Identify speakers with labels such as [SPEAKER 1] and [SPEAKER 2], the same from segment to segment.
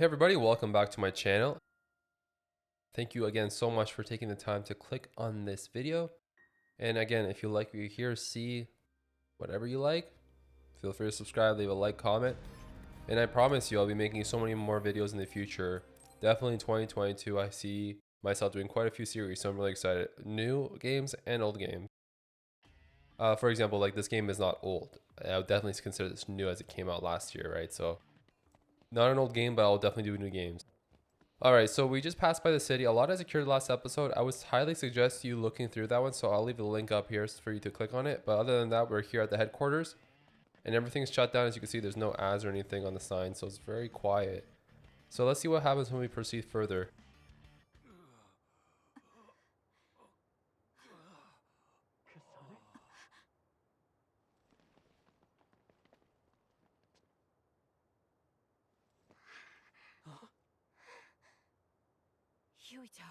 [SPEAKER 1] Hey everybody, welcome back to my channel. Thank you again so much for taking the time to click on this video. And again, if you like what you hear, see whatever you like, feel free to subscribe, leave a like, comment. And I promise you I'll be making so many more videos in the future. Definitely in 2022, I see myself doing quite a few series, so I'm really excited. New games and old games. For example, like this game is not old. I would definitely consider this new as it came out last year, right? So not an old game, but I'll definitely do new games. Alright, so we just passed by the city. A lot has occurred last episode. I would highly suggest you looking through that one, so I'll leave the link up here for you to click on it. But other than that, we're here at the headquarters, and everything's shut down. As you can see, there's no ads or anything on the sign, so it's very quiet. So let's see what happens when we proceed further.
[SPEAKER 2] Yuito.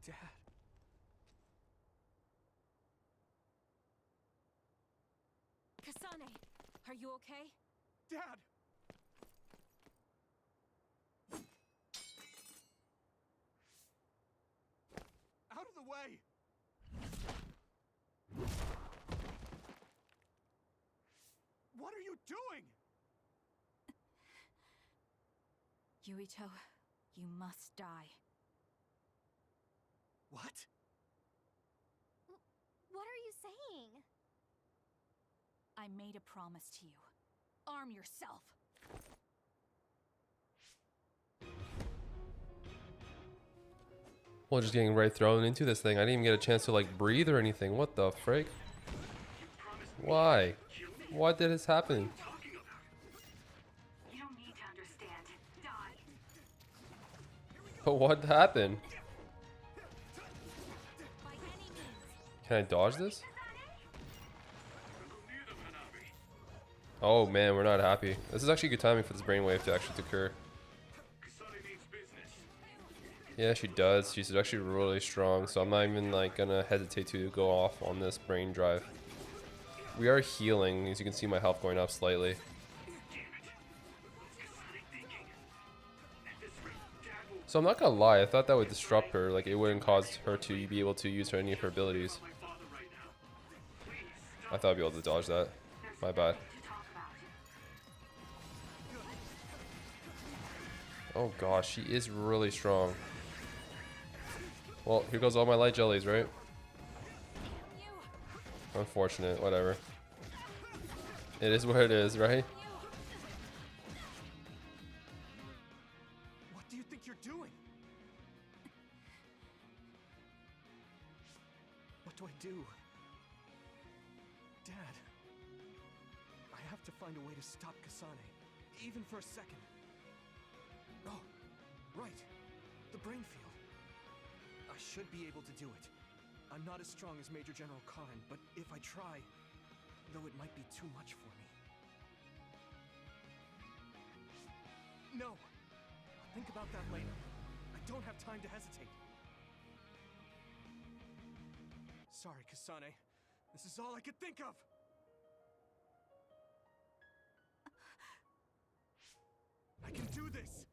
[SPEAKER 3] Dad.
[SPEAKER 2] Kasane, are you okay?
[SPEAKER 3] Dad! Out of the way! What are you doing?
[SPEAKER 2] Yuito, you must die.
[SPEAKER 3] What?
[SPEAKER 4] What are you saying?
[SPEAKER 2] I made a promise to you. Arm yourself.
[SPEAKER 1] Well, just getting right thrown into this thing. I didn't even get a chance to like breathe or anything. What the frick? Why? Why did this happen?
[SPEAKER 2] You don't need to understand. Die.
[SPEAKER 1] But what happened?
[SPEAKER 2] By any means.
[SPEAKER 1] Can I dodge this? Oh man, we're not happy. This is actually good timing for this brainwave to actually occur. Yeah, she does. She's actually really strong, so I'm not even like gonna hesitate to go off on this brain drive. We are healing, as you can see my health going up slightly. So I'm not gonna lie, I thought that would disrupt her, like it wouldn't cause her to be able to use any of her abilities. I thought I'd be able to dodge that. My bad. Oh gosh, she is really strong. Well, here goes all my light jellies, right? Unfortunate, whatever. It is what it is, right?
[SPEAKER 3] What do you think you're doing? What do I do? Dad, I have to find a way to stop Kasane, even for a second. Oh, right. The brain field. I should be able to do it. I'm not as strong as Major General Khan, but if I try, though it might be too much for me. No! I'll think about that later. I don't have time to hesitate. Sorry, Kasane. This is all I could think of! I can do this!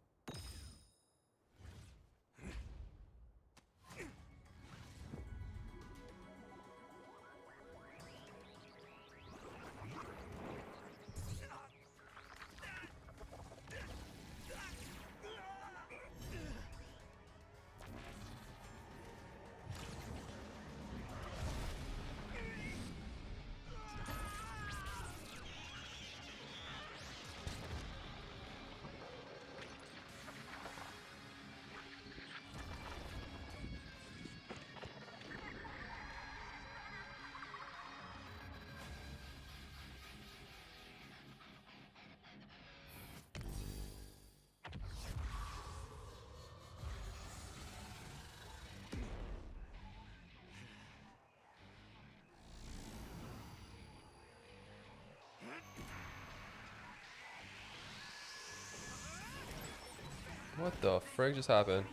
[SPEAKER 1] What the frig just happened?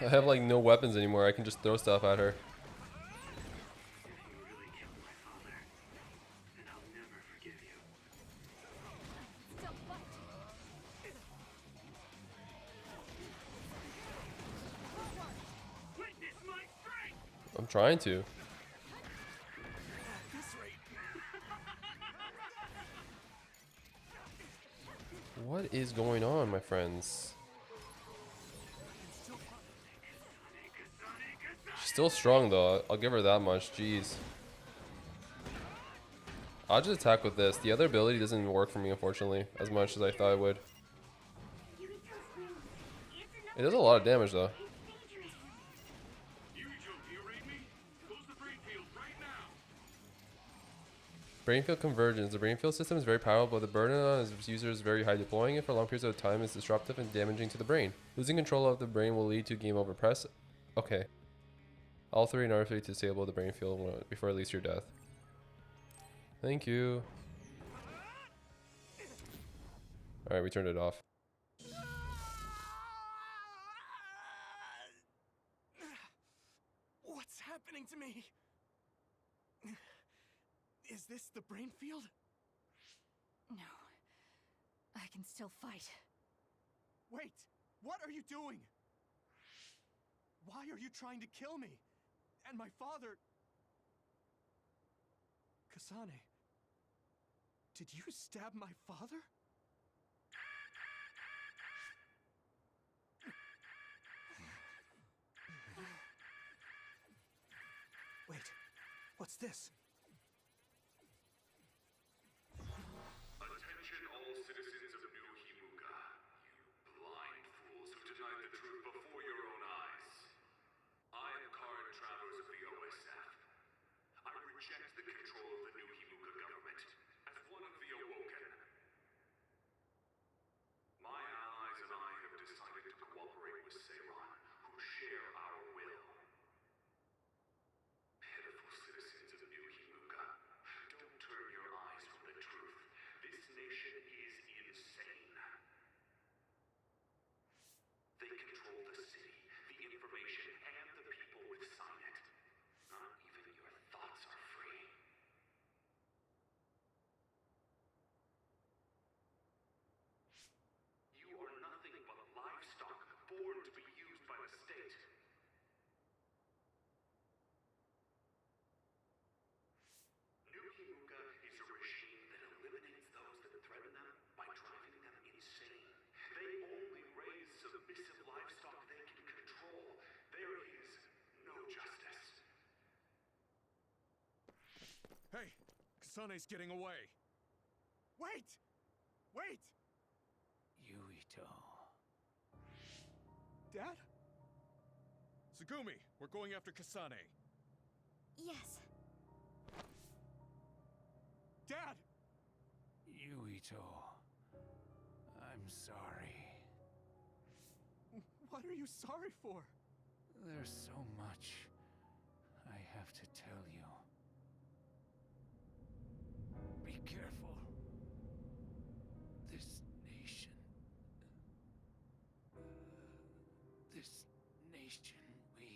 [SPEAKER 1] I have like no weapons anymore. I can just throw stuff at her. I'm trying to.
[SPEAKER 3] At this rate,
[SPEAKER 1] What is going on, my friends? She's still strong though. I'll give her that much. Jeez. I'll just attack with this. The other ability doesn't work for me, unfortunately, as much as I thought it would. It does a lot of damage though. Brainfield convergence. The brainfield system is very powerful, but the burden on its users is very high. Deploying it for long periods of time is disruptive and damaging to the brain. Losing control of the brain will lead to game over. Press. Okay. All three in R3 to disable the brainfield before it leads to your death. Thank you. Alright, we turned it off.
[SPEAKER 3] what's happening to me? Is this the brain field?
[SPEAKER 2] No. I can still fight.
[SPEAKER 3] Wait, what are you doing? Why are you trying to kill me? And my father? Kasane, did you stab my father? Wait, what's this?
[SPEAKER 5] Attention all citizens of New Himuka, you blind fools who deny the truth before your own eyes. I am current travelers of the OSF. I reject the control of the New Himuka government as one of the Awoken. My allies and I have decided to cooperate with Seiran, who share our will. Pitiful citizens of New Himuka, don't turn your eyes from the truth. This nation is insane. They control the city, the information, and the people with Signet. Not even your thoughts are free. You are nothing but livestock born to be used by the state. New Himuka is a regime that eliminates those that threaten them by driving them insane. They only raise submissive livestock they can control. There is no justice.
[SPEAKER 3] Hey, Kasane's getting away. Wait! Wait!
[SPEAKER 6] Yuito.
[SPEAKER 3] Dad? Tsugumi, we're going after Kasane.
[SPEAKER 4] Yes.
[SPEAKER 3] Dad!
[SPEAKER 6] Yuito. I'm sorry.
[SPEAKER 3] What are you sorry for?
[SPEAKER 6] There's so much I have to tell you. Be careful. This nation. This nation, you.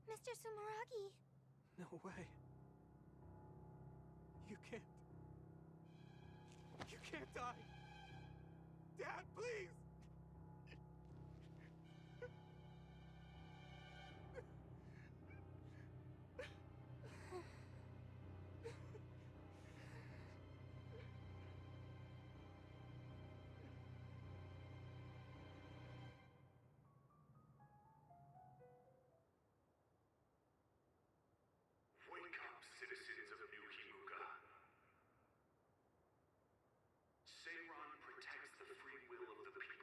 [SPEAKER 4] Mr. Sumeragi.
[SPEAKER 3] No way. You can't. You can't die. Dad, please!
[SPEAKER 5] Wake up, citizens of New Himuka. Seiran protects the free will of the people.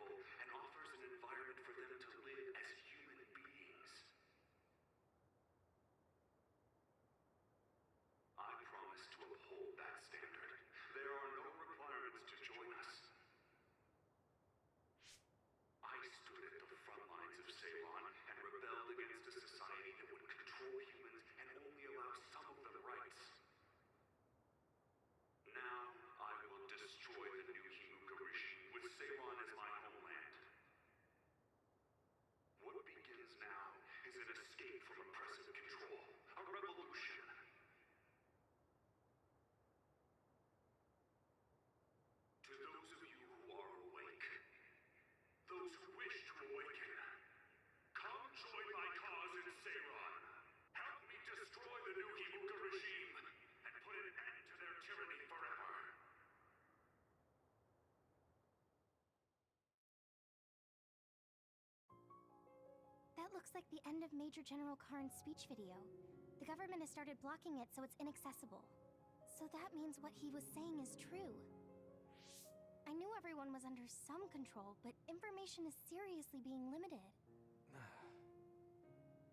[SPEAKER 4] looks like the end of Major General Karn's speech video. The government has started blocking it so it's inaccessible. So that means what he was saying is true. I knew everyone was under some control, but information is seriously being limited.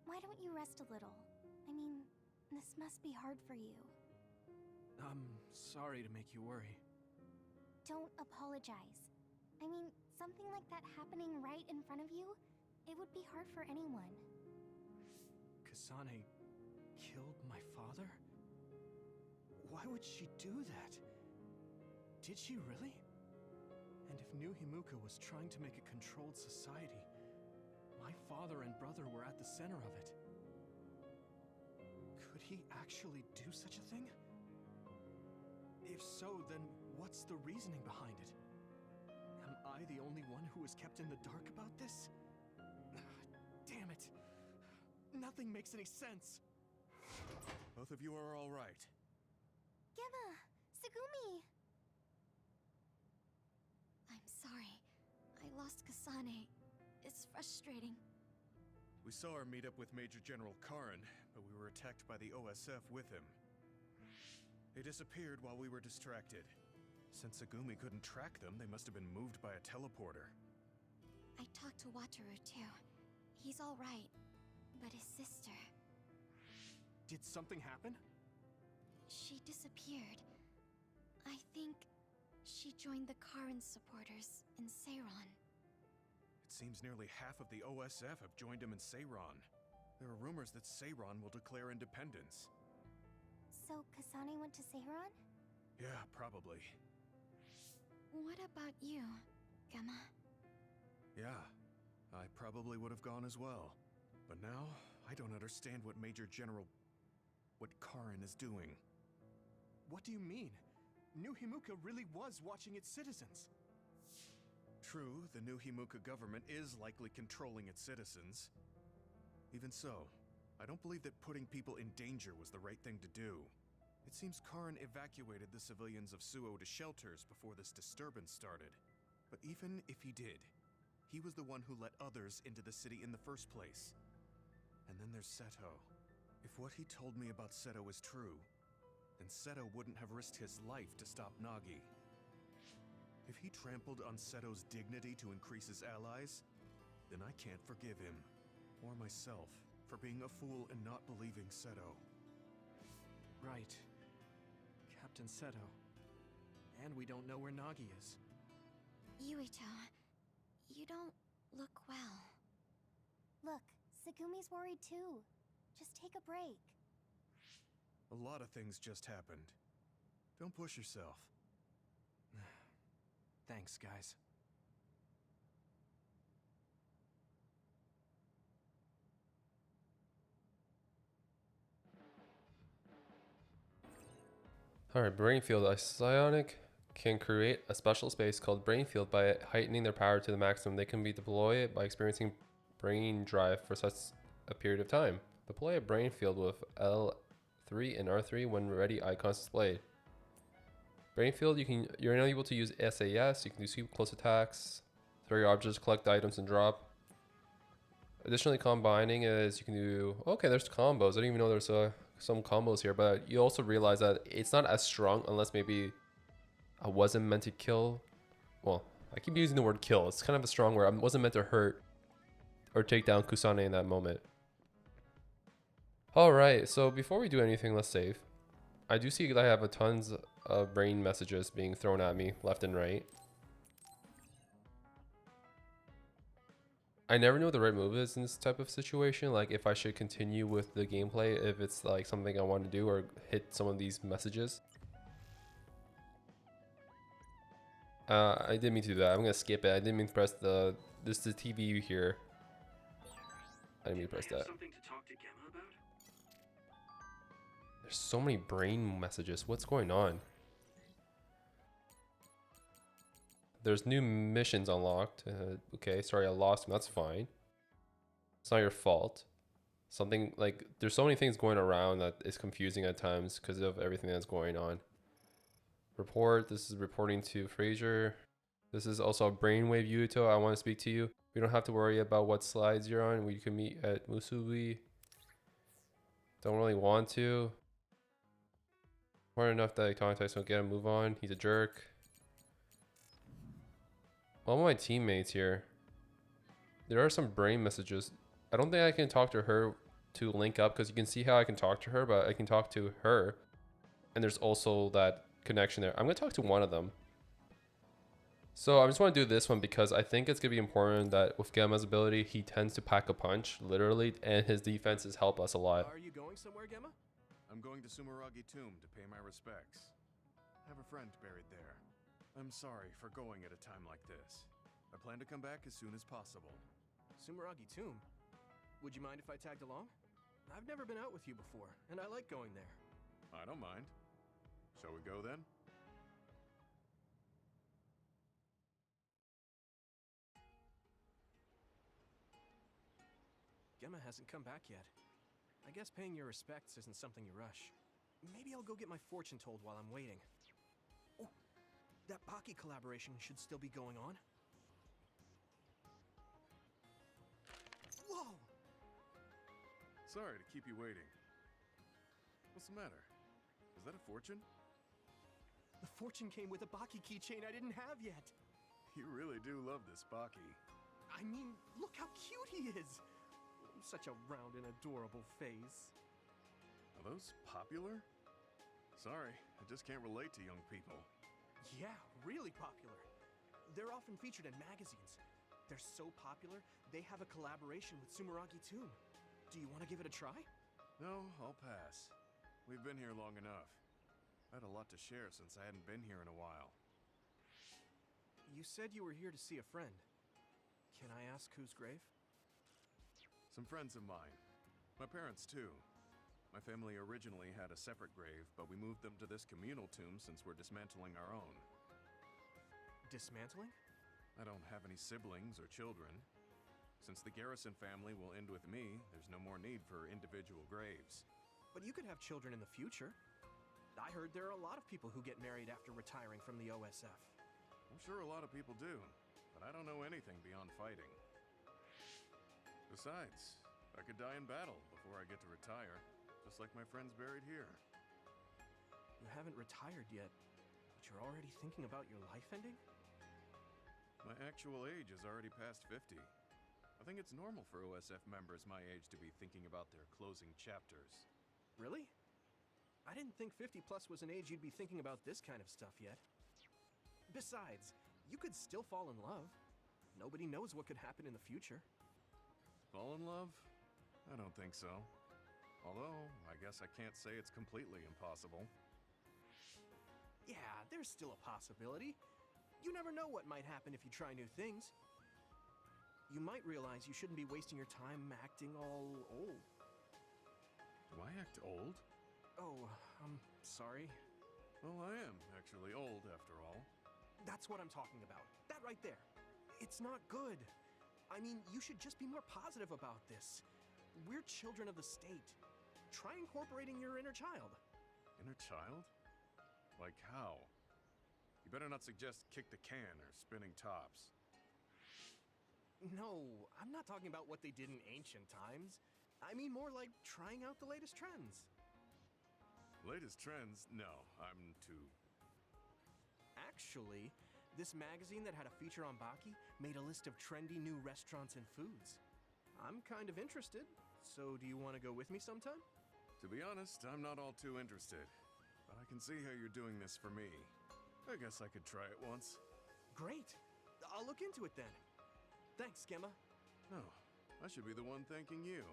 [SPEAKER 4] Why don't you rest a little? I mean, this must be hard for you.
[SPEAKER 3] I'm sorry to make you worry.
[SPEAKER 4] Don't apologize. I mean, something like that happening right in front of you, it would be hard for anyone.
[SPEAKER 3] Kasane killed my father? Why would she do that? Did she really? And if New Himuka was trying to make a controlled society, my father and brother were at the center of it. Could he actually do such a thing? If so, then what's the reasoning behind it? Am I the only one who was kept in the dark about this? Damn it! Nothing makes any sense!
[SPEAKER 5] Both of you are all right.
[SPEAKER 4] Gemma! Tsugumi! I'm sorry. I lost Kasane. It's frustrating.
[SPEAKER 5] We saw our meetup with Major General Karn, but we were attacked by the OSF with him. They disappeared while we were distracted. Since Tsugumi couldn't track them, they must have been moved by a teleporter.
[SPEAKER 4] I talked to Wataru too. He's all right. But his sister...
[SPEAKER 3] Did something happen?
[SPEAKER 4] she disappeared. I think she joined the Karin supporters in Seiron.
[SPEAKER 5] It seems nearly half of the OSF have joined him in Seiron. There are rumors that Seiron will declare independence.
[SPEAKER 4] So Kasane went to Seiron?
[SPEAKER 5] Yeah, probably.
[SPEAKER 4] What about you, Gemma?
[SPEAKER 5] Yeah, I probably would have gone as well. But now, I don't understand what what Karin is doing.
[SPEAKER 3] What do you mean? New Himuka really was watching its citizens.
[SPEAKER 5] True, the new Himuka government is likely controlling its citizens. Even so, I don't believe that putting people in danger was the right thing to do. It seems Karin evacuated the civilians of Suo to shelters before this disturbance started. But even if he did, he was the one who let others into the city in the first place. And then there's Seto. If what he told me about Seto is true, then Seto wouldn't have risked his life to stop Nagi. If he trampled on Seto's dignity to increase his allies, then I can't forgive him, or myself, for being a fool and not believing Seto.
[SPEAKER 3] Right. Captain Seto. And we don't know where Nagi is.
[SPEAKER 4] Yuito, you don't look well. Look, Tsugumi's worried too. Just take a break.
[SPEAKER 5] A lot of things just happened. Don't push yourself.
[SPEAKER 3] Thanks, guys.
[SPEAKER 1] Alright, Brainfield. A psionic can create a special space called Brainfield by heightening their power to the maximum. They can be deployed by experiencing brain drive for such a period of time. Deploy a Brainfield with L3 and R3 when ready icons displayed. Brainfield, you're now able to use SAS, you can do super close attacks, throw your objects, collect items, and drop. Additionally, combining is you can do, okay, there's combos. I didn't even know there's some combos here, but you also realize that it's not as strong unless maybe I wasn't meant to kill. Well, I keep using the word kill. It's kind of a strong word. I wasn't meant to hurt or take down Kusane in that moment. Alright, so before we do anything, let's save. I do see that I have tons of brain messages being thrown at me left and right. I never know what the right move is in this type of situation, like if I should continue with the gameplay, if it's like something I want to do, or hit some of these messages. I didn't mean to do that. I'm gonna skip it. I didn't mean to press the TV here. I didn't mean to press that.
[SPEAKER 7] Something to talk to Gemma about?
[SPEAKER 1] There's so many brain messages. What's going on? There's new missions unlocked. Okay, sorry I lost them. That's fine. It's not your fault. Something like, there's so many things going around that is confusing at times because of everything that's going on. Report. This is reporting to Fraser. This is also Brainwave Yuito. I want to speak to you. We don't have to worry about what slides you're on. We can meet at Musubi. Don't really want to. Hard enough that I contact, so get a move on. He's a jerk. All my teammates here. There are some brain messages. I don't think I can talk to her to link up, because you can see how I can talk to her, but I can talk to her. And there's also that connection there. I'm going to talk to one of them. So I just want to do this one because I think it's going to be important that with Gemma's ability, he tends to pack a punch, literally, and his defenses help us a lot.
[SPEAKER 3] Are you going somewhere, Gemma?
[SPEAKER 7] I'm going to Sumeragi Tomb to pay my respects. I have a friend buried there. I'm sorry for going at a time like this. I plan to come back as soon as possible.
[SPEAKER 3] Sumeragi Tomb? Would you mind if I tagged along? I've never been out with you before, and I like going there.
[SPEAKER 7] I don't mind. Shall we go then?
[SPEAKER 3] Gemma hasn't come back yet. I guess paying your respects isn't something you rush. Maybe I'll go get my fortune told while I'm waiting. Oh, that Baki collaboration should still be going on. Whoa!
[SPEAKER 7] Sorry to keep you waiting. What's the matter? Is that a fortune?
[SPEAKER 3] The fortune came with a Baki keychain I didn't have yet.
[SPEAKER 7] You really do love this Baki.
[SPEAKER 3] I mean, look how cute he is! Such a round and adorable face.
[SPEAKER 7] Are those popular? Sorry, I just can't relate to young people.
[SPEAKER 3] Yeah, really popular. They're often featured in magazines. They're so popular, they have a collaboration with Sumeragi Tomb. Do you want to give it a try?
[SPEAKER 7] No, I'll pass. We've been here long enough. I had a lot to share since I hadn't been here in a while.
[SPEAKER 3] You said you were here to see a friend. Can I ask whose grave?
[SPEAKER 7] Some friends of mine. My parents, too. My family originally had a separate grave, but we moved them to this communal tomb since we're dismantling our own.
[SPEAKER 3] Dismantling?
[SPEAKER 7] I don't have any siblings or children. Since the Garrison family will end with me, there's no more need for individual graves.
[SPEAKER 3] But you could have children in the future. I heard there are a lot of people who get married after retiring from the OSF.
[SPEAKER 7] I'm sure a lot of people do, but I don't know anything beyond fighting. Besides, I could die in battle before I get to retire, just like my friends buried here.
[SPEAKER 3] You haven't retired yet, but you're already thinking about your life ending?
[SPEAKER 7] My actual age is already past 50. I think it's normal for OSF members my age to be thinking about their closing chapters.
[SPEAKER 3] Really? I didn't think 50 plus was an age you'd be thinking about this kind of stuff yet. Besides, you could still fall in love. Nobody knows what could happen in the future.
[SPEAKER 7] Fall in love? I don't think so. Although, I guess I can't say it's completely impossible.
[SPEAKER 3] Yeah, there's still a possibility. You never know what might happen if you try new things. You might realize you shouldn't be wasting your time acting all old.
[SPEAKER 7] Do I act old?
[SPEAKER 3] Oh, I'm sorry.
[SPEAKER 7] Well, I am actually old after all.
[SPEAKER 3] That's what I'm talking about. That right there. It's not good. I mean, you should just be more positive about this. We're children of the state. Try incorporating your inner child.
[SPEAKER 7] Inner child? Like how? You better not suggest kick the can or spinning tops.
[SPEAKER 3] No, I'm not talking about what they did in ancient times. I mean more like trying out the latest trends.
[SPEAKER 7] Latest trends? No, I'm too...
[SPEAKER 3] Actually, this magazine that had a feature on Baki made a list of trendy new restaurants and foods. I'm kind of interested, so do you want to go with me sometime?
[SPEAKER 7] To be honest, I'm not all too interested. But I can see how you're doing this for me. I guess I could try it once.
[SPEAKER 3] Great! I'll look into it then. Thanks, Gemma.
[SPEAKER 7] No, I should be the one thanking you.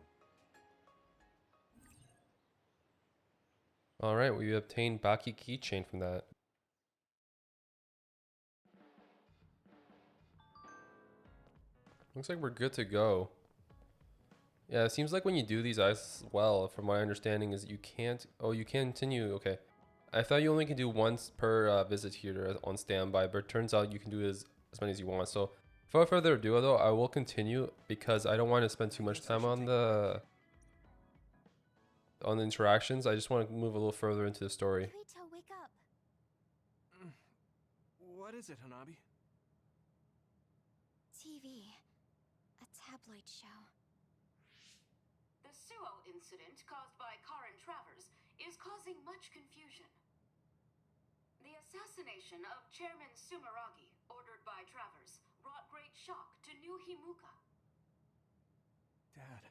[SPEAKER 1] Alright, we obtained Baki keychain from that. Looks like we're good to go. Yeah, it seems like when you do these as well, from my understanding, is you can't... Oh, you can continue. Okay. I thought you only can do once per visit here on standby, but it turns out you can do as many as you want. So, without further ado, though, I will continue because I don't want to spend too much time on the interactions. I just want to move a little further into the story.
[SPEAKER 4] Yuito, wake up.
[SPEAKER 3] What is it, Hanabi?
[SPEAKER 4] TV. tabloid show.
[SPEAKER 8] The Suo incident caused by Karin Travers is causing much confusion. The assassination of Chairman Sumeragi, ordered by Travers, brought great shock to New Himuka.
[SPEAKER 3] Dad.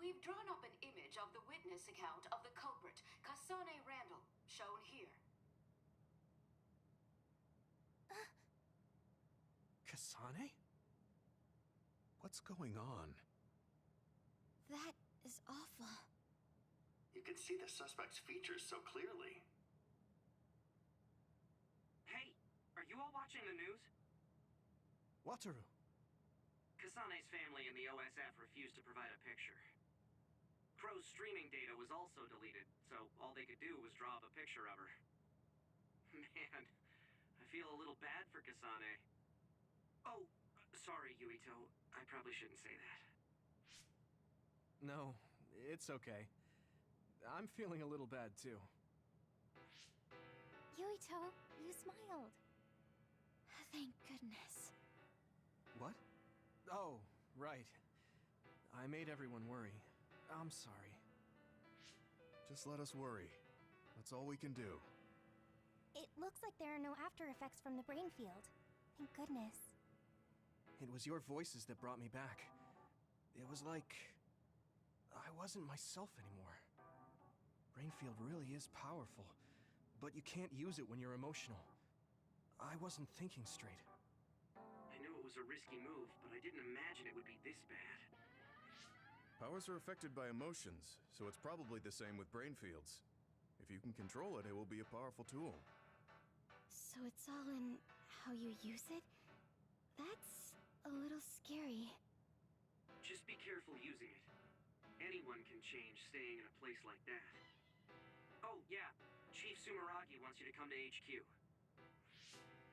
[SPEAKER 8] We've drawn up an image of the witness account of the culprit, Kasane Randall, shown here.
[SPEAKER 3] Kasane? What's going on?
[SPEAKER 4] That is awful.
[SPEAKER 9] You can see the suspect's features so clearly.
[SPEAKER 10] Hey, are you all watching the news?
[SPEAKER 3] Wataru.
[SPEAKER 10] Kasane's family and the OSF refused to provide a picture. Crow's streaming data was also deleted, so all they could do was draw up a picture of her. Man, I feel a little bad for Kasane. Oh, sorry, Yuito. I probably shouldn't say that.
[SPEAKER 3] No, it's okay. I'm feeling a little bad too.
[SPEAKER 4] Yuito, you smiled. Thank goodness.
[SPEAKER 3] What? Oh, right. I made everyone worry. I'm sorry.
[SPEAKER 7] Just let us worry. That's all we can do.
[SPEAKER 4] It looks like there are no after effects from the brain field. Thank goodness.
[SPEAKER 3] It was your voices that brought me back. It was like I wasn't myself anymore. Brainfield really is powerful, but you can't use it when you're emotional. I wasn't thinking straight.
[SPEAKER 10] I knew it was a risky move, but I didn't imagine it would be this bad.
[SPEAKER 7] Powers are affected by emotions, so it's probably the same with brain fields. If you can control it, it will be a powerful tool.
[SPEAKER 4] So it's all in how you use it? That's a little scary.
[SPEAKER 10] Just be careful using it. Anyone can change staying in a place like that. Oh, yeah. Chief Sumeragi wants you to come to HQ.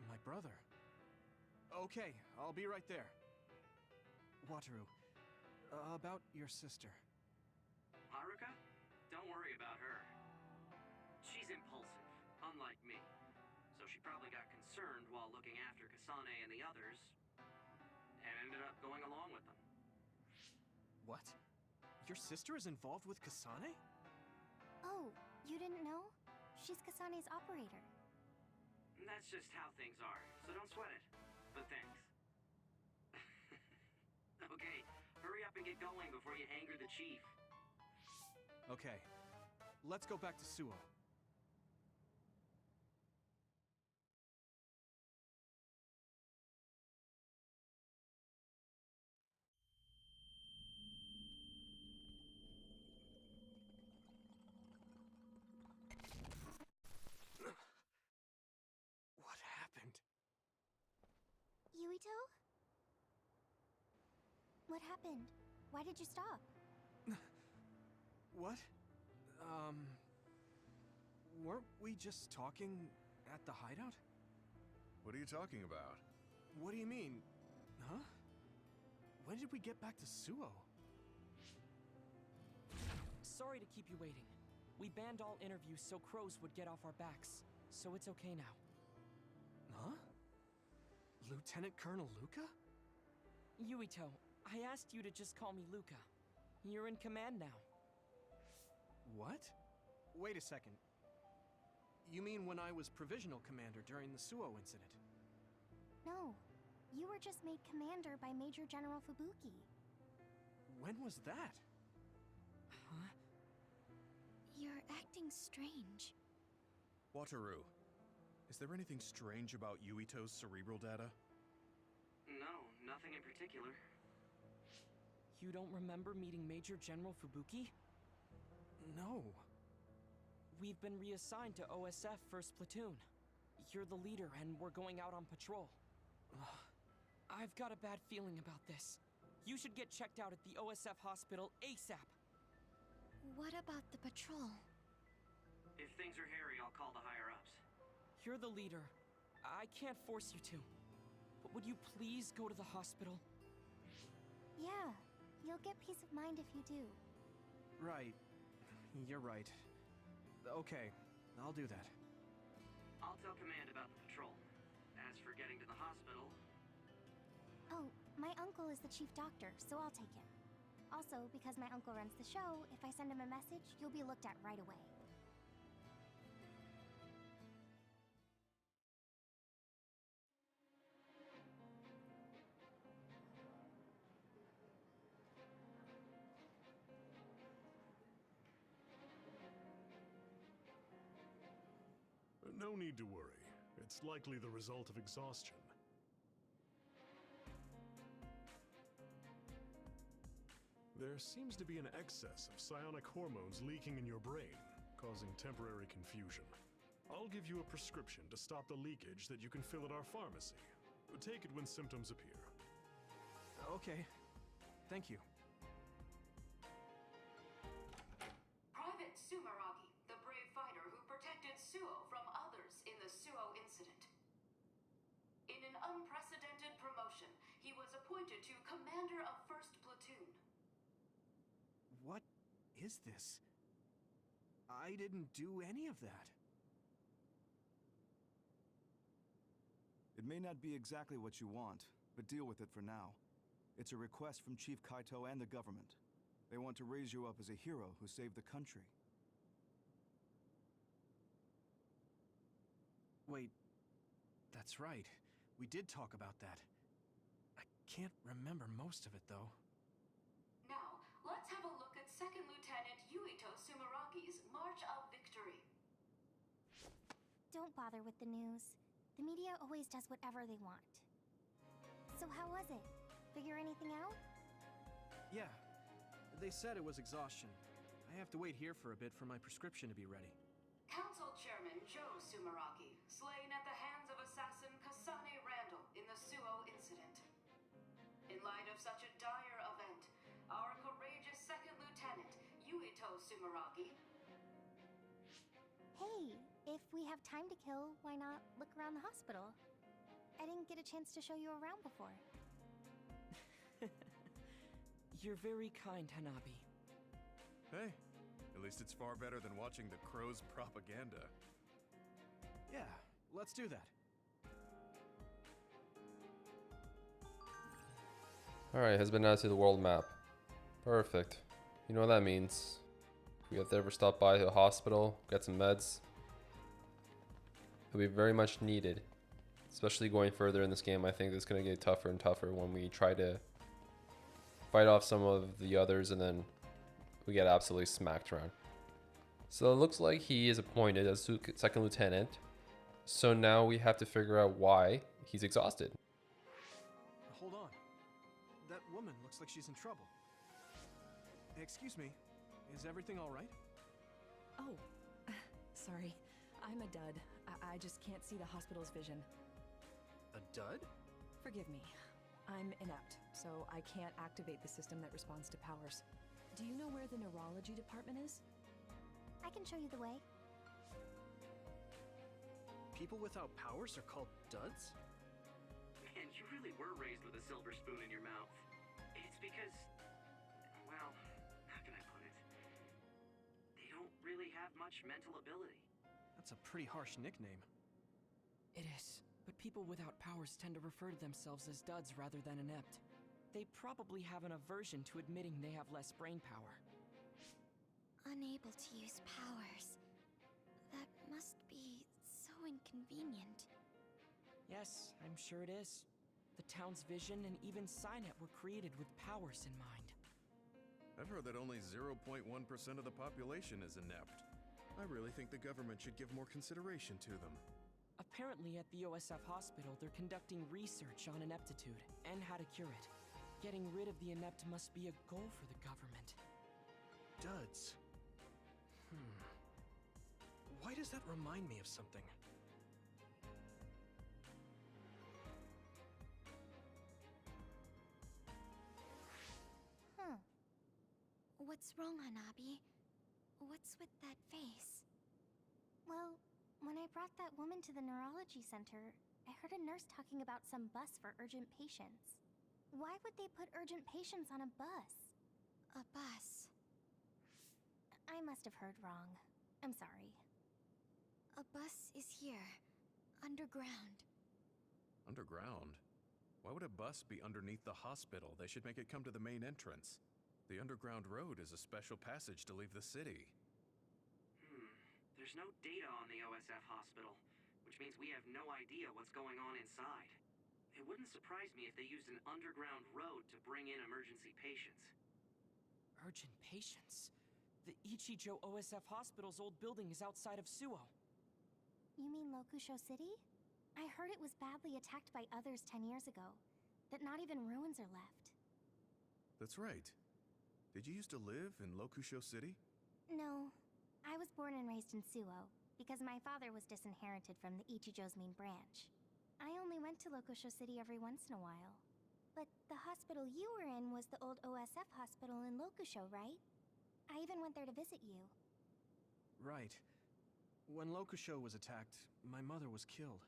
[SPEAKER 3] My brother. Okay, I'll be right there. Wataru, about your sister.
[SPEAKER 10] Haruka? Don't worry about her. She's impulsive, unlike me. So she probably got concerned while looking after Kasane and the others, and ended up going along with them.
[SPEAKER 3] What? Your sister is involved with Kasane?
[SPEAKER 4] Oh, you didn't know? She's Kasane's operator.
[SPEAKER 10] That's just how things are, so don't sweat it. But thanks. Okay, hurry up and get going before you anger the chief.
[SPEAKER 3] Okay, let's go back to Suo. What happened?
[SPEAKER 4] Yuito? What happened? Why did you stop?
[SPEAKER 3] What? Weren't we just talking at the hideout?
[SPEAKER 7] What are you talking about?
[SPEAKER 3] What do you mean? Huh? When did we get back to Suo?
[SPEAKER 11] Sorry to keep you waiting. We banned all interviews so crows would get off our backs, so it's okay now.
[SPEAKER 3] Huh? Lieutenant Colonel Luca?
[SPEAKER 11] Yuito, I asked you to just call me Luca. You're in command now.
[SPEAKER 3] What? Wait a second. You mean when I was provisional commander during the Suo incident?
[SPEAKER 4] No, you were just made commander by Major General Fubuki.
[SPEAKER 3] When was that?
[SPEAKER 11] Huh?
[SPEAKER 4] You're acting strange.
[SPEAKER 7] Wataru, is there anything strange about Yuito's cerebral data?
[SPEAKER 10] No, nothing in particular.
[SPEAKER 11] You don't remember meeting Major General Fubuki?
[SPEAKER 3] No.
[SPEAKER 11] We've been reassigned to OSF 1st Platoon. You're the leader and we're going out on patrol. I've got a bad feeling about this. You should get checked out at the OSF hospital ASAP.
[SPEAKER 4] What about the patrol?
[SPEAKER 10] If things are hairy, I'll call the higher-ups.
[SPEAKER 11] You're the leader. I can't force you to. But would you please go to the hospital?
[SPEAKER 4] Yeah, you'll get peace of mind if you do.
[SPEAKER 3] Right. You're right. Okay, I'll do that.
[SPEAKER 10] I'll tell command about the patrol. As for getting to the hospital...
[SPEAKER 4] Oh, My uncle is the chief doctor, so I'll take him. Also, because my uncle runs the show, if I send him a message, you'll be looked at right away.
[SPEAKER 12] No need to worry. It's likely the result of exhaustion. There seems to be an excess of psionic hormones leaking in your brain, causing temporary confusion. I'll give you a prescription to stop the leakage that you can fill at our pharmacy. Take it when symptoms appear.
[SPEAKER 3] Okay. Thank you.
[SPEAKER 8] Private Sumeragi, the brave fighter who protected Suo from others in the Suo incident. In an unprecedented promotion, he was appointed to Commander of 1st Platoon.
[SPEAKER 3] What is this? I didn't do any of that.
[SPEAKER 13] It may not be exactly what you want, but deal with it for now. It's a request from Chief Kaito and the government. They want to raise you up as a hero who saved the country.
[SPEAKER 3] Wait, that's right. We did talk about that. I can't remember most of it, though.
[SPEAKER 8] Now, let's have a look at 2nd Lieutenant Yuito Sumeragi's March of Victory.
[SPEAKER 4] Don't bother with the news. The media always does whatever they want. So how was it? Figure anything out?
[SPEAKER 3] Yeah. They said it was exhaustion. I have to wait here for a bit for my prescription to be ready.
[SPEAKER 8] Council Chairman Joe Sumeragi, slain at the hands of assassin Kasane Randall in the Suo incident. In light of such a dire event, our courageous 2nd Lieutenant, Yuito Sumeragi.
[SPEAKER 4] Hey, if we have time to kill, why not look around the hospital? I didn't get a chance to show you around before.
[SPEAKER 11] You're very kind, Hanabi.
[SPEAKER 7] Hey, at least it's far better than watching the Crow's propaganda.
[SPEAKER 3] Yeah, let's do that.
[SPEAKER 1] Alright, has been added to the world map. Perfect. You know what that means. If we have to ever stop by the hospital, get some meds, it'll be very much needed. Especially going further in this game, I think it's going to get tougher and tougher when we try to fight off some of the others and then we get absolutely smacked around. So it looks like he is appointed as 2nd Lieutenant. So now we have to figure out why he's exhausted.
[SPEAKER 3] Hold on. That woman looks like she's in trouble. Excuse me, is everything all right?
[SPEAKER 14] Oh, sorry. I'm a dud. I just can't see the hospital's vision.
[SPEAKER 3] A dud?
[SPEAKER 14] Forgive me. I'm inept, so I can't activate the system that responds to powers. Do you know where the neurology department is?
[SPEAKER 4] I can show you the way.
[SPEAKER 3] People without powers are called duds?
[SPEAKER 10] Man, you really were raised with a silver spoon in your mouth. It's because, well, how can I put it? They don't really have much mental ability.
[SPEAKER 3] That's a pretty harsh nickname.
[SPEAKER 11] It is, but people without powers tend to refer to themselves as duds rather than inept. They probably have an aversion to admitting they have less brain power.
[SPEAKER 4] Unable to use powers. That must be so inconvenient.
[SPEAKER 11] Yes, I'm sure it is. The town's vision and even Signet were created with powers in mind.
[SPEAKER 7] I've heard that only 0.1% of the population is inept. I really think the government should give more consideration to them.
[SPEAKER 11] Apparently at the OSF hospital, they're conducting research on ineptitude and how to cure it. Getting rid of the inept must be a goal for the government.
[SPEAKER 3] Duds. Why does that remind me of something?
[SPEAKER 4] What's wrong, Hanabi? What's with that face? Well, when I brought that woman to the neurology center, I heard a nurse talking about some bus for urgent patients. Why would they put urgent patients on a bus? A bus. I must have heard wrong. I'm sorry. A bus is here. Underground.
[SPEAKER 7] Underground? Why would a bus be underneath the hospital? They should make it come to the main entrance. The underground road is a special passage to leave the city.
[SPEAKER 10] There's no data on the OSF hospital, which means we have no idea what's going on inside. It wouldn't surprise me if they used an underground road to bring in emergency patients.
[SPEAKER 11] Urgent patients? The Ichijo OSF hospital's old building is outside of Suo.
[SPEAKER 4] You mean Lokusho City? I heard it was badly attacked by others 10 years ago. That not even ruins are left.
[SPEAKER 7] That's right. Did you used to live in Lokusho City?
[SPEAKER 4] No. I was born and raised in Suo, because my father was disinherited from the Ichijo's main branch. I only went to Lokusho City every once in a while. But the hospital you were in was the old OSF hospital in Lokusho, right? I even went there to visit you.
[SPEAKER 3] Right. When Lokusho was attacked, my mother was killed.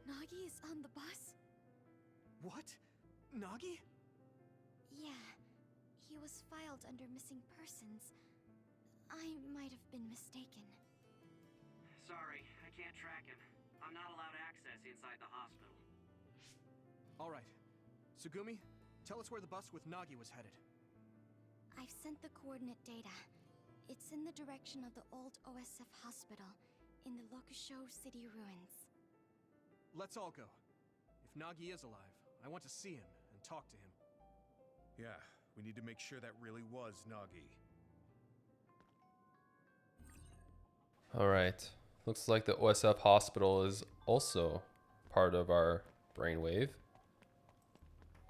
[SPEAKER 4] Nagi is on the bus?
[SPEAKER 3] What? Nagi?
[SPEAKER 4] Yeah. He was filed under missing persons. I might have been mistaken.
[SPEAKER 10] Sorry, I can't track him. I'm not allowed access inside the hospital.
[SPEAKER 3] All right. Tsugumi, tell us where the bus with Nagi was headed.
[SPEAKER 4] I've sent the coordinate data. It's in the direction of the old OSF hospital, in the Lokusho City ruins.
[SPEAKER 3] Let's all go. If Nagi is alive, I want to see him and talk to him.
[SPEAKER 7] Yeah, we need to make sure that really was Nagi.
[SPEAKER 1] Alright. Looks like the OSF hospital is also part of our brainwave.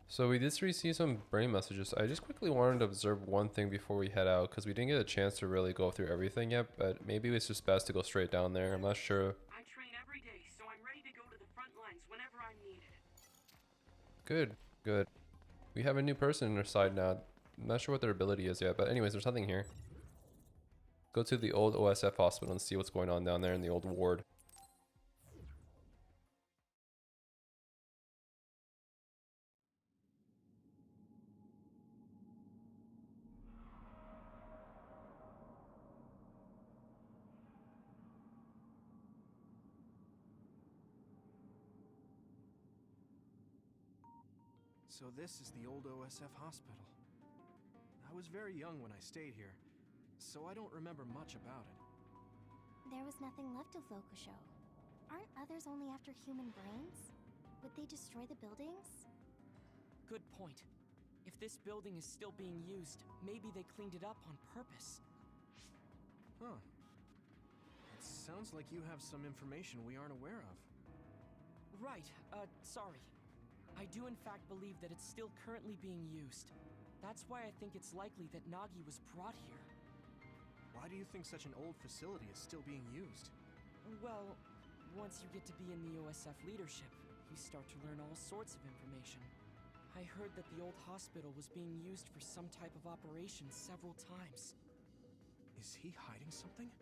[SPEAKER 1] So we did receive some brain messages. I just quickly wanted to observe one thing before we head out, because we didn't get a chance to really go through everything yet, but maybe it's just best to go straight down there. I'm not sure.
[SPEAKER 10] I train every day, so I'm ready to go to the front lines whenever I'm needed.
[SPEAKER 1] Good, good. We have a new person on our side now. I'm not sure what their ability is yet, but anyways, there's nothing here. Go to the old OSF hospital and see what's going on down there in the old ward.
[SPEAKER 3] So this is the old OSF hospital. I was very young when I stayed here, so I don't remember much about it.
[SPEAKER 4] There was nothing left of Lokusho. Aren't others only after human brains? Would they destroy the buildings?
[SPEAKER 11] Good point. If this building is still being used, maybe they cleaned it up on purpose.
[SPEAKER 3] Huh. It sounds like you have some information we aren't aware of.
[SPEAKER 11] Right, sorry. I do in fact believe that it's still currently being used. That's why I think it's likely that Nagi was brought here.
[SPEAKER 3] Why do you think such an old facility is still being used?
[SPEAKER 11] Well, once you get to be in the OSF leadership, you start to learn all sorts of information. I heard that the old hospital was being used for some type of operation several times.
[SPEAKER 3] Is he hiding something?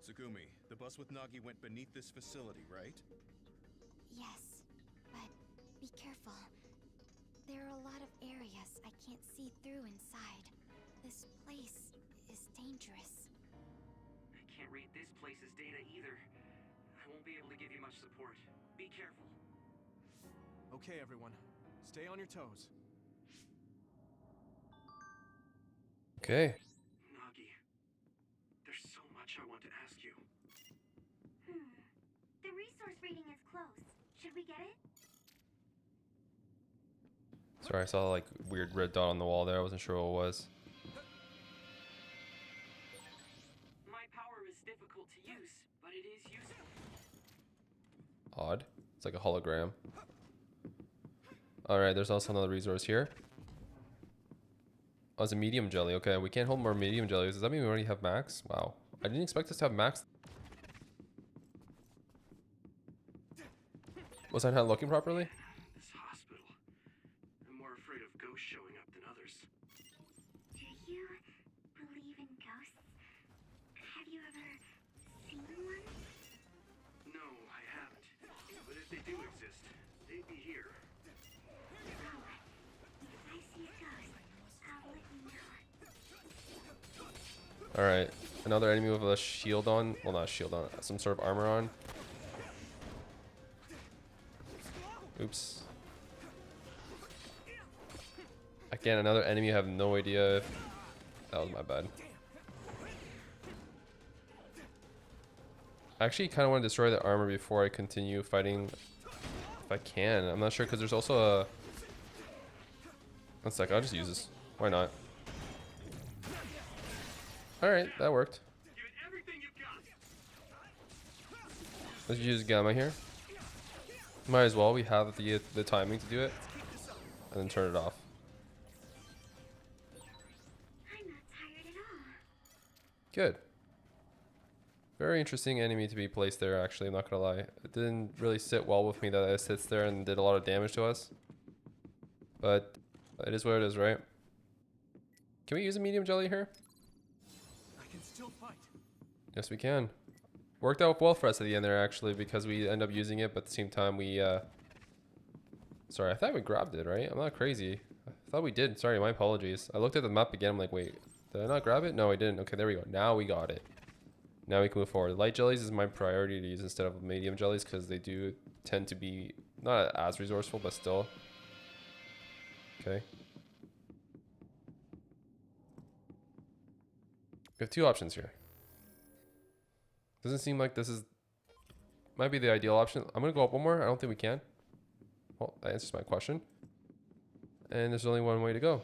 [SPEAKER 7] Tsugumi, the bus with Nagi went beneath this facility, right?
[SPEAKER 4] Yes, but be careful. There are a lot of areas I can't see through inside. This place is dangerous.
[SPEAKER 10] I can't read this place's data either. I won't be able to give you much support. Be careful.
[SPEAKER 3] Okay, everyone. Stay on your toes.
[SPEAKER 1] Okay.
[SPEAKER 10] Nagi, there's so much I want to ask you.
[SPEAKER 4] The resource reading is close. Should we get it?
[SPEAKER 1] Sorry, I saw like weird red dot on the wall there. I wasn't sure what it was.
[SPEAKER 10] My power is difficult to use, but it is useful.
[SPEAKER 1] Odd. It's like a hologram. Alright, there's also another resource here. Oh, it's a medium jelly. Okay, we can't hold more medium jellies. Does that mean we already have max? Wow. I didn't expect us to have max. Was I not looking properly?
[SPEAKER 10] This hospital. I'm more afraid of ghosts showing up than others.
[SPEAKER 4] Do you believe in ghosts? Have you ever seen one?
[SPEAKER 10] No, I haven't. But if they do exist, they'd be here.
[SPEAKER 4] Well, if I see a ghost, I'll let you know.
[SPEAKER 1] Alright. Another enemy with a shield on. Well, not a shield on. Some sort of armor on. Oops. Again, another enemy. I have no idea if that was my bad. I actually kind of want to destroy the armor before I continue fighting, if I can. I'm not sure because there's also a... One sec, I'll just use this. Why not? Alright, that worked. Let's use Gamma here. Might as well, we have the timing to do it. And then turn it off.
[SPEAKER 4] I'm not tired at all.
[SPEAKER 1] Good. Very interesting enemy to be placed there, actually, I'm not gonna lie. It didn't really sit well with me that it sits there and did a lot of damage to us. But it is what it is, right? Can we use a medium jelly here?
[SPEAKER 3] I can still fight.
[SPEAKER 1] Yes, we can. Worked out well for us at the end there, actually, because we end up using it, but at the same time we... Sorry, I thought we grabbed it, right? I'm not crazy. I thought we did. Sorry, my apologies. I looked at the map again, I'm like, wait, did I not grab it? No, I didn't. Okay, there we go. Now we got it. Now we can move forward. Light jellies is my priority to use instead of medium jellies because they do tend to be not as resourceful, but still. Okay. We have two options here. Doesn't seem like this is... Might be the ideal option. I'm going to go up one more. I don't think we can. Well, that answers my question. And there's only one way to go.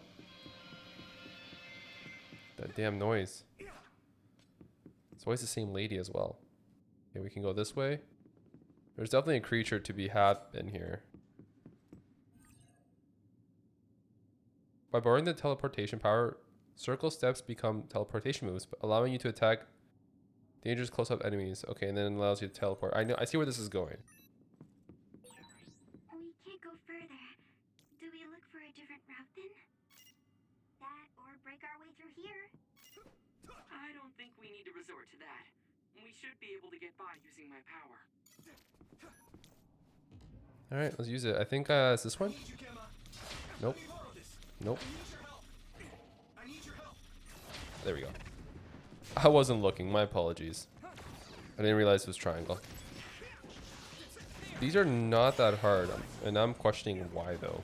[SPEAKER 1] That damn noise. It's always the same lady as well. Okay, we can go this way. There's definitely a creature to be had in here. By borrowing the teleportation power, circle steps become teleportation moves, allowing you to attack dangerous close-up enemies. Okay, and then it allows you to teleport. I see where this is going.
[SPEAKER 4] We can't go further. Do we look for a different route then? That or break our way through here?
[SPEAKER 10] I don't think we need to resort to that. We should be able to get by using my power.
[SPEAKER 1] Alright, let's use it. I think it's this one? Nope. Nope. There we go. I wasn't looking, my apologies. I didn't realize it was triangle. These are not that hard, and I'm questioning why though.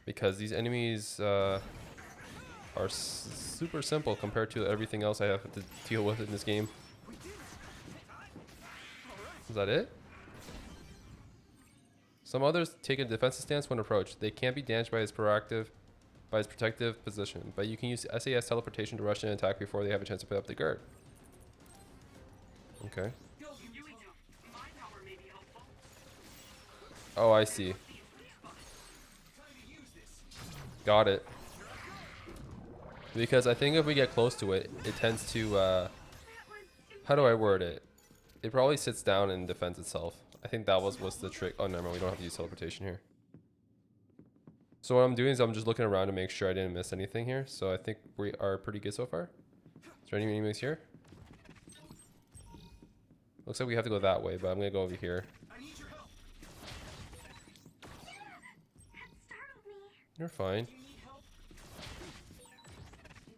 [SPEAKER 1] Because these enemies are super simple compared to everything else I have to deal with in this game. Is that it? Some others take a defensive stance when approached. They can't be damaged by his protective position, but you can use SAS teleportation to rush in and attack before they have a chance to put up the guard. Okay. Oh, I see. Got it. Because I think if we get close to it, it tends to, how do I word it? It probably sits down and defends itself. I think that was the trick. Oh, never mind. We don't have to use teleportation here. So what I'm doing is I'm just looking around to make sure I didn't miss anything here. So I think we are pretty good so far. Is there any enemies here? Looks like we have to go that way, but I'm going to go over here. You're fine.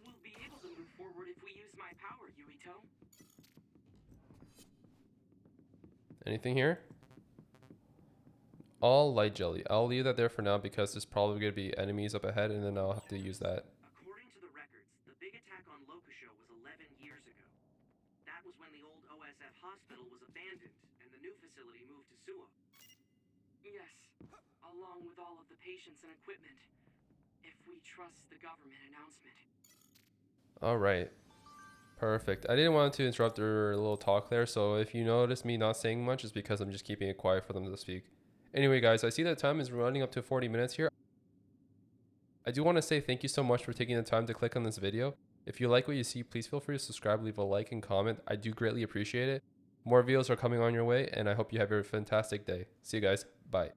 [SPEAKER 10] We'll be able to move forward if we use my power, Yuito.
[SPEAKER 1] Anything here? All light jelly. I'll leave that there for now because there's probably going to be enemies up ahead and then I'll have to use that.
[SPEAKER 10] According to the records, the big attack on Lokusho was 11 years ago. That was when the old OSF hospital was abandoned and the new facility moved to Suo. Yes, along with all of the patients and equipment, if we trust the government announcement.
[SPEAKER 1] Alright. Perfect. I didn't want to interrupt their little talk there, so if you notice me not saying much, it's because I'm just keeping it quiet for them to speak. Anyway, guys, I see that time is running up to 40 minutes here. I do want to say thank you so much for taking the time to click on this video. If you like what you see, please feel free to subscribe, leave a like, and comment. I do greatly appreciate it. More videos are coming on your way, and I hope you have a fantastic day. See you guys. Bye.